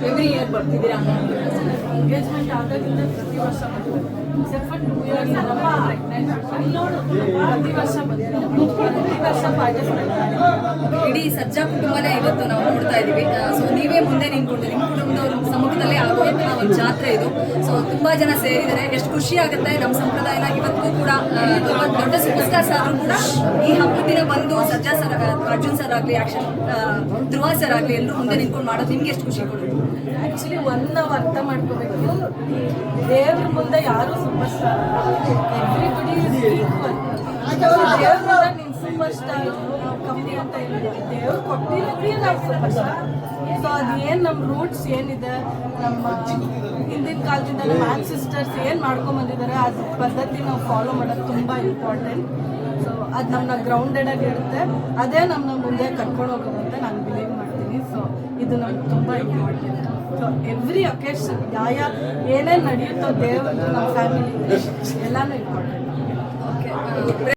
Every year ಬರ್ತಿದ್ದೀರಾ? Engagement ಆದಾಗಿಂದ ಪ್ರತಿ ವರ್ಷ ಬರ್ತೀವಿ. ಎಕ್ಸೆಪ್ಟ್ ಫಾರ್ 2 years ಪ್ರತಿ ವರ್ಷ ಬರ್ತೀವಿ. ಪ್ರತಿ ವರ್ಷ ಪಾರ್ಟಿಸಿಪೇಟ್ ಮಾಡ್ತೀವಿ. ಇಡೀ ಸರ್ಜಾ ಕುಟುಂಬನೇ ಇವತ್ತು ನಾವು ನೋಡ್ತಾ ಇದ್ದೀವಿ. ಸೊ ನೀವೇ ಮುಂದೆ ನಿಂತ್ಕೊಂಡು ನಿಮ್ಮ ಕುಟುಂಬದವ್ರ ಸಮ್ಮುಖದಲ್ಲೇ ಆಗುವಂತಹ ಒಂದು ಜಾತ್ರೆ ಇದು. ಸೊ ತುಂಬಾ ಜನ ಸೇರಿದ್ದಾರೆ, ಎಷ್ಟು ಖುಷಿ ಆಗುತ್ತೆ. ನಮ್ಮ ಸಂಪ್ರದಾಯನ ಇವತ್ತಿಗೂ ಕೂಡ ದೊಡ್ಡ ಸೂಪರ್ ಸ್ಟಾರ್ಸ್ ಆದ್ರೂ ಕೂಡ ಈ ಹಬ್ಬದ ದಿನ ಬಂದು ಸರ್ಜಾ ಸರ್, ಅರ್ಜುನ್ ಸರ್ ಆಗಲಿ, ಆಕ್ಷನ್ ಧ್ರುವ ಸರ್ ಆಗಲಿ, ಎಲ್ಲರೂ ಮುಂದೆ ನಿಂತ್ಕೊಂಡು ಮಾಡೋದು ನಿಮ್ಗೆ ಎಷ್ಟು ಖುಷಿ ಕೊಡುತ್ತೆ? ಆ್ಯಕ್ಚುಲಿ ನಾವು ಅರ್ಥ ಮಾಡ್ಕೋಬೇಕು, ದೇವ್ರ ಮುಂದೆ ಯಾರು super star, everybody is equal. ದೇವ್ರ ಮುಂದೆ ನೀನು ಸೂಪರ್ ಸ್ಟಾರ್ ಕಮ್ಮಿ ಅಂತ ಏನಿಲ್ಲ, ದೇವ್ರು ಕೊಟ್ಟಿರೋದೇ ನಾವು ಸೂಪರ್ ಸ್ಟಾರ್. ಸೊ ಅದೇನು ನಮ್ಮ ರೂಟ್ಸ್ ಏನಿದೆ, ನಮ್ಮ ಹಿಂದಿನ ಕಾಲದಿಂದ ನಮ್ಮ ಆನ್ಸಿಸ್ಟರ್ಸ್ ಏನು ಮಾಡ್ಕೊಂಬಂದಿದ್ದಾರೆ ಅದು ಪದ್ಧತಿ ನಾವು ಫಾಲೋ ಮಾಡೋದು ತುಂಬ ಇಂಪಾರ್ಟೆಂಟ್. ಸೊ ಅದು ನಮ್ಮನ್ನ ಗ್ರೌಂಡೆಡ್ ಆಗಿ ಇರುತ್ತೆ, ಅದೇ ನಮ್ಮನ್ನ ಮುಂದೆ ಕರ್ಕೊಂಡು ಹೋಗೋದಂತ ನಾನು ಬಿಲೀವ್ ಮಾಡ್ತೀನಿ. ಸೊ ಇದು ನಮ್ಗೆ ತುಂಬ ಇಂಪಾರ್ಟೆಂಟ್. ಸೊ ಎವ್ರಿ ಒಕೇಶನ್ ಏನೇನು ನಡೆಯುತ್ತೋ ದೇವ್ರದ್ದು ನಮ್ಮ ಫ್ಯಾಮಿಲಿ ಎಲ್ಲನೂ ಇಂಪಾರ್ಟೆಂಟ್. ಓಕೆ.